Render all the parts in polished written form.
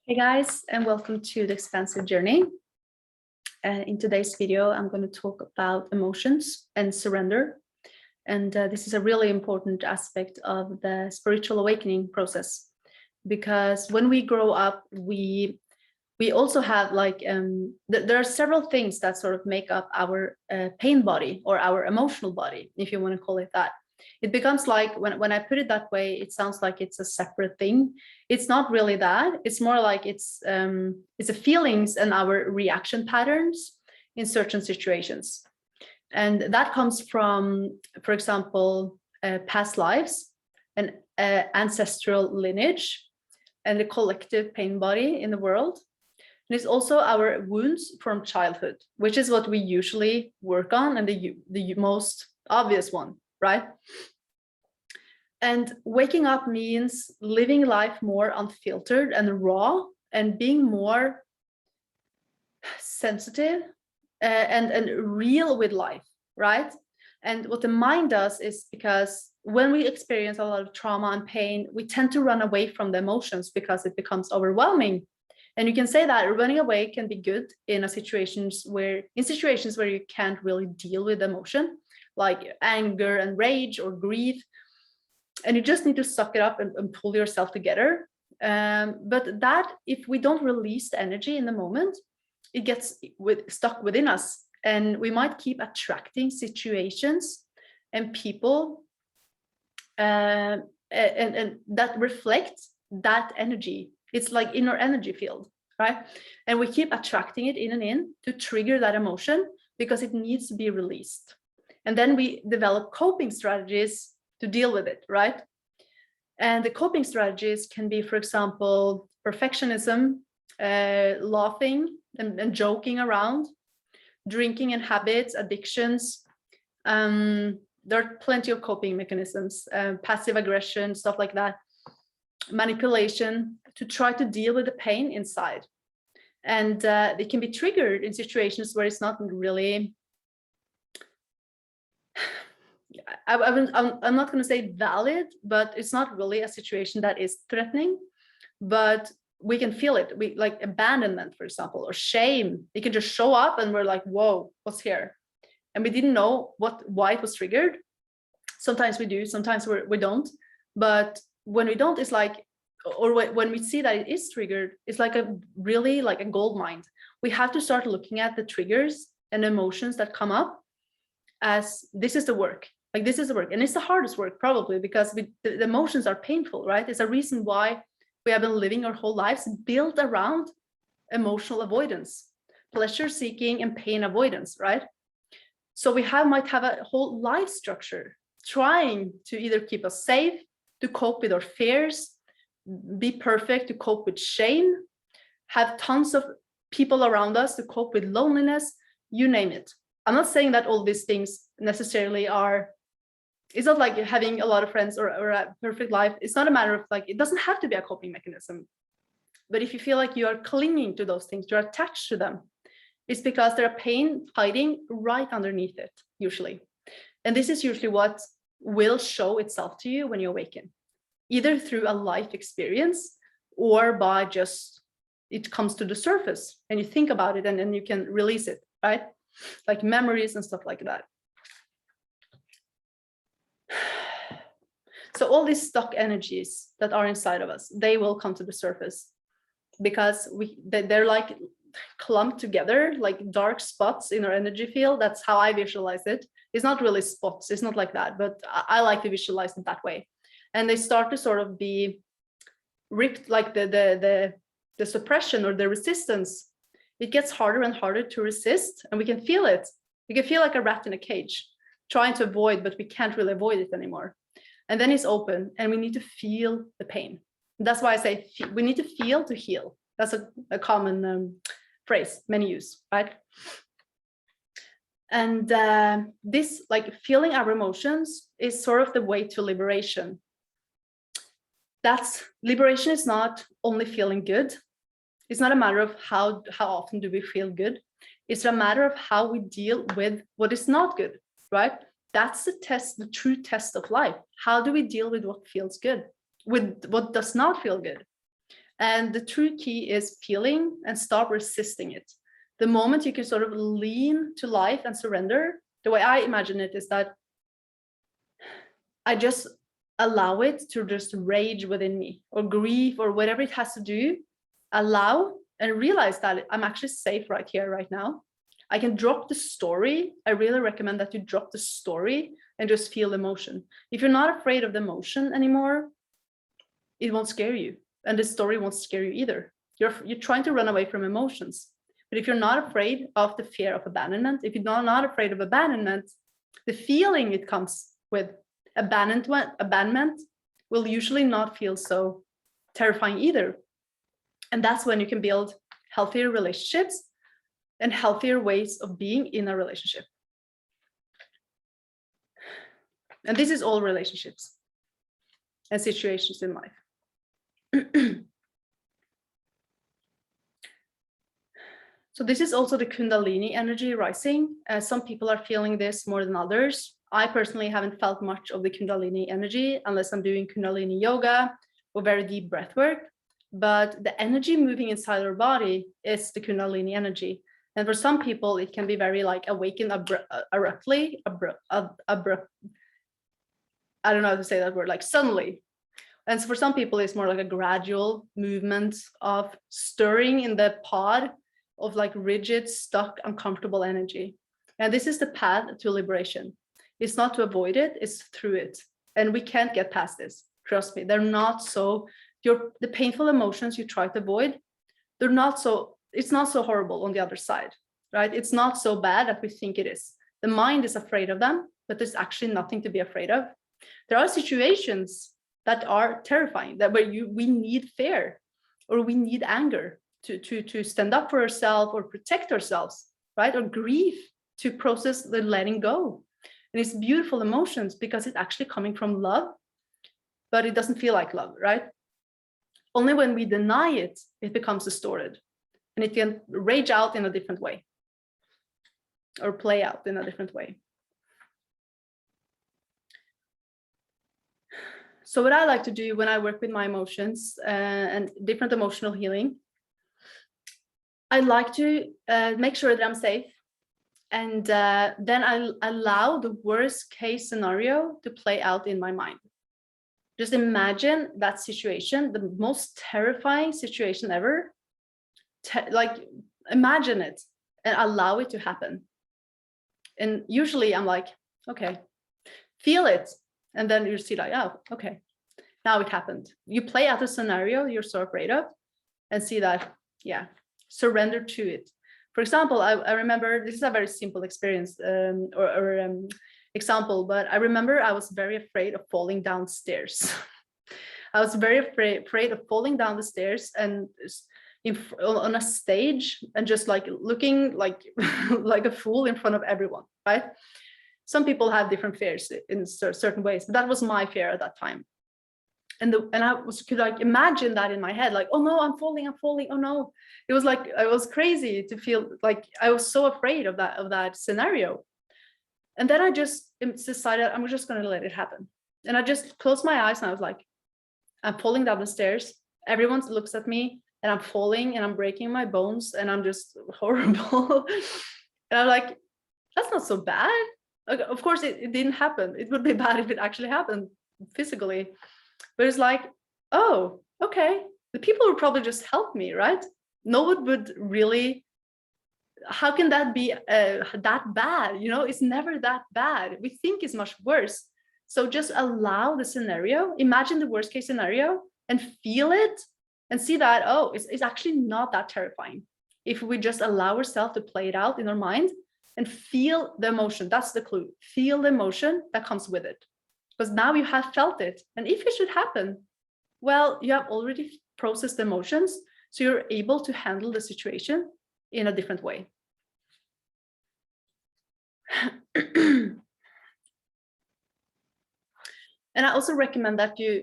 Hey guys, and welcome to the Expansive journey. In today's video, I'm going to talk about emotions and surrender. And this is a really important aspect of the spiritual awakening process, because when we grow up, we also have there are several things that sort of make up our pain body or our emotional body, if you want to call it that. It becomes like, when I put it that way, it sounds like it's a separate thing. It's not really that. It's more like it's the feelings and our reaction patterns in certain situations. And that comes from, for example, past lives and ancestral lineage and the collective pain body in the world. And it's also our wounds from childhood, which is what we usually work on, and the most obvious one, right? And waking up means living life more unfiltered and raw, and being more sensitive and real with life, right? And what the mind does is, because when we experience a lot of trauma and pain, we tend to run away from the emotions because it becomes overwhelming. And you can say that running away can be good in situations where you can't really deal with emotion, like anger and rage or grief. And you just need to suck it up and pull yourself together. But that, if we don't release the energy in the moment, it gets stuck within us. And we might keep attracting situations and people and that reflect that energy. It's like inner energy field, right? And we keep attracting it in and in to trigger that emotion because it needs to be released. And then we develop coping strategies to deal with it, right? And the coping strategies can be, for example, perfectionism, laughing and joking around, drinking and habits, addictions. There are plenty of coping mechanisms, passive aggression, stuff like that, manipulation, to try to deal with the pain inside. And they can be triggered in situations where it's not really, I'm not going to say valid, but it's not really a situation that is threatening, but we can feel it. We like abandonment, for example, or shame. It can just show up and we're like, whoa, what's here? And we didn't know why it was triggered. Sometimes we do, sometimes we don't. But when we don't, it's like, or when we see that it is triggered, it's like a gold mine. We have to start looking at the triggers and emotions that come up as this is the work. Like, this is the work. And it's the hardest work, probably, because the emotions are painful, right? It's a reason why we have been living our whole lives built around emotional avoidance, pleasure seeking and pain avoidance, right? So we might have a whole life structure trying to either keep us safe, to cope with our fears, be perfect, to cope with shame, have tons of people around us to cope with loneliness, you name it. I'm not saying that all these things necessarily are, it's not like having a lot of friends or a perfect life. It's not a matter of like, it doesn't have to be a coping mechanism. But if you feel like you are clinging to those things, you're attached to them, it's because there are pain hiding right underneath it, usually. And this is usually what will show itself to you when you awaken, either through a life experience or by just, it comes to the surface and you think about it and then you can release it, right? Like memories and stuff like that. So all these stuck energies that are inside of us, they will come to the surface because they're like clumped together, like dark spots in our energy field. That's how I visualize it. It's not really spots, it's not like that, but I like to visualize it that way. And they start to sort of be ripped, like the suppression or the resistance. It gets harder and harder to resist, and we can feel it. We can feel like a rat in a cage, trying to avoid, but we can't really avoid it anymore. And then it's open, and we need to feel the pain. And that's why I say we need to feel to heal. That's a common phrase many use, right? And this, like, feeling our emotions is sort of the way to liberation. Liberation is not only feeling good. It's not a matter of how often do we feel good. It's a matter of how we deal with what is not good, right? That's the test, the true test of life. How do we deal with what feels good, with what does not feel good? And the true key is feeling and stop resisting it. The moment you can sort of lean to life and surrender, the way I imagine it is that I just allow it to just rage within me, or grief, or whatever it has to do, allow and realize that I'm actually safe right here, right now. I can drop the story. I really recommend that you drop the story and just feel emotion. If you're not afraid of the emotion anymore, it won't scare you. And the story won't scare you either. You're trying to run away from emotions. But if you're not afraid of the fear of abandonment, if you're not afraid of abandonment, the feeling it comes with abandonment will usually not feel so terrifying either. And that's when you can build healthier relationships and healthier ways of being in a relationship. And this is all relationships and situations in life. So this is also the Kundalini energy rising. Some people are feeling this more than others. I personally haven't felt much of the Kundalini energy unless I'm doing Kundalini yoga or very deep breath work. But the energy moving inside our body is the Kundalini energy. And for some people, it can be very like awaken abruptly, I don't know how to say that word, like suddenly. And so for some people, it's more like a gradual movement of stirring in the pod of like rigid, stuck, uncomfortable energy. And this is the path to liberation. It's not to avoid it, it's through it. And we can't get past this. Trust me, they're not so, the painful emotions you try to avoid, it's not so horrible on the other side, right? It's not so bad that we think it is. The mind is afraid of them, but there's actually nothing to be afraid of. There are situations that are terrifying, that where we need fear or we need anger to stand up for ourselves or protect ourselves, right? Or grief to process the letting go. And it's beautiful emotions because it's actually coming from love, but it doesn't feel like love, right? Only when we deny it, it becomes distorted and it can rage out in a different way or play out in a different way. So what I like to do when I work with my emotions and different emotional healing, I like to make sure that I'm safe. And then I allow the worst case scenario to play out in my mind. Just imagine that situation, the most terrifying situation ever. Like imagine it and allow it to happen. And usually I'm like, okay, feel it. And then you see like, oh, okay, now it happened. You play out a scenario you're so afraid of and see that, yeah, surrender to it. For example, I remember, this is a very simple experience example, but I remember I was very afraid of falling downstairs. I was very afraid of falling down the stairs and on a stage and just like looking like like a fool in front of everyone, right? Some people have different fears in certain ways, but that was my fear at that time. And I could like imagine that in my head, like, oh no, I'm falling, oh no. It was like, I was crazy to feel like I was so afraid of that scenario. And then I just decided I'm just going to let it happen. And I just closed my eyes and I was like, I'm falling down the stairs. Everyone looks at me and I'm falling and I'm breaking my bones and I'm just horrible. And I'm like, that's not so bad. Of course, it didn't happen. It would be bad if it actually happened physically. But it's like, oh, okay. The people would probably just help me, right? No one would really, how can that be that bad? You know, it's never that bad. We think it's much worse. So just allow the scenario, imagine the worst case scenario and feel it and see that, oh, it's actually not that terrifying. If we just allow ourselves to play it out in our mind and feel the emotion, that's the clue. Feel the emotion that comes with it. Because now you have felt it. And if it should happen, well, you have already processed the emotions. So you're able to handle the situation in a different way. And I also recommend that you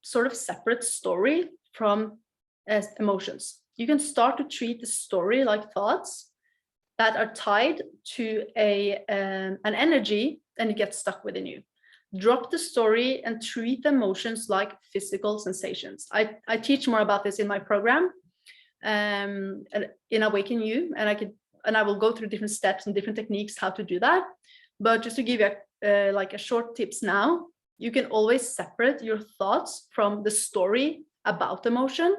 sort of separate story from emotions. You can start to treat the story like thoughts that are tied to an energy and it gets stuck within you. Drop the story and treat the emotions like physical sensations. I teach more about this in my program, in Awaken You, and I will go through different steps and different techniques how to do that. But just to give you like a short tips now, you can always separate your thoughts from the story about emotion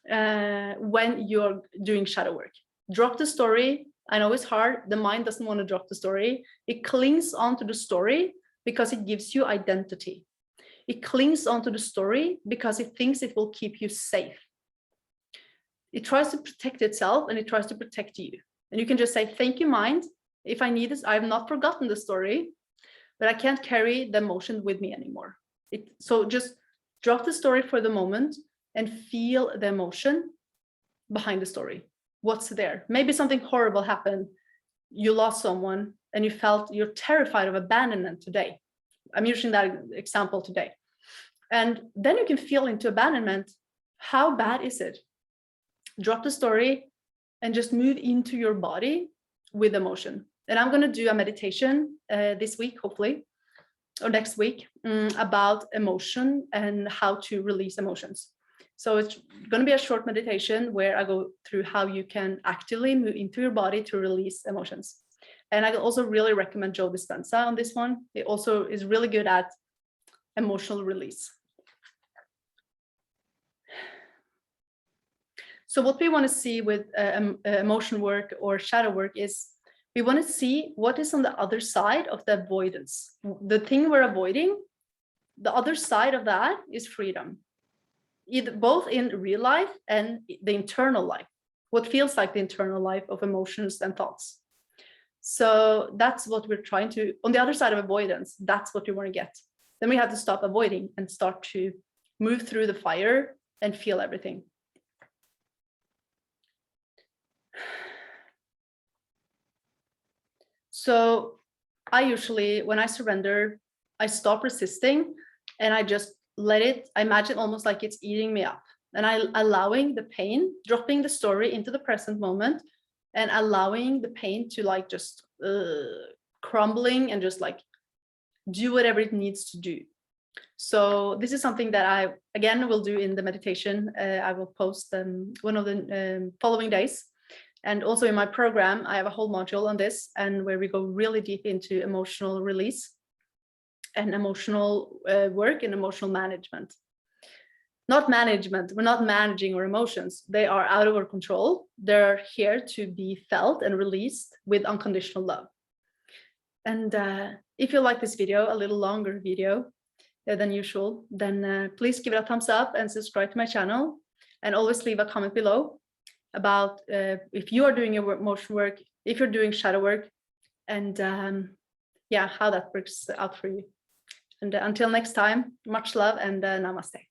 when you're doing shadow work. Drop the story. I know it's hard. The mind doesn't want to drop the story. It clings onto the story because it gives you identity. It clings onto the story because it thinks it will keep you safe. It tries to protect itself and it tries to protect you. And you can just say, thank you, mind. If I need this, I have not forgotten the story, but I can't carry the emotion with me anymore. So just drop the story for the moment and feel the emotion behind the story. What's there? Maybe something horrible happened. You lost someone and you're terrified of abandonment today. I'm using that example today. And then you can feel into abandonment. How bad is it? Drop the story and just move into your body with emotion. And I'm going to do a meditation this week, hopefully, or next week, about emotion and how to release emotions. So it's going to be a short meditation where I go through how you can actively move into your body to release emotions. And I also really recommend Joe Dispenza on this one. It also is really good at emotional release. So what we want to see with emotion work or shadow work is we want to see what is on the other side of the avoidance. The thing we're avoiding, the other side of that is freedom. Both in real life and the internal life, what feels like the internal life of emotions and thoughts. So that's what we're trying to, on the other side of avoidance, that's what we want to get. Then we have to stop avoiding and start to move through the fire and feel everything. So I usually, when I surrender, I stop resisting and I just let it, I imagine almost like it's eating me up, and allowing the pain, dropping the story into the present moment and allowing the pain to like just crumbling and just like do whatever it needs to do. So this is something that I, again, will do in the meditation. I will post one of the following days. And also in my program, I have a whole module on this, and where we go really deep into emotional release and emotional work and emotional management. Not management, we're not managing our emotions. They are out of our control. They're here to be felt and released with unconditional love. And if you like this video, a little longer video than usual, then please give it a thumbs up and subscribe to my channel, and always leave a comment below about if you are doing your emotion work, if you're doing shadow work, and yeah, how that works out for you. And until next time, much love and namaste.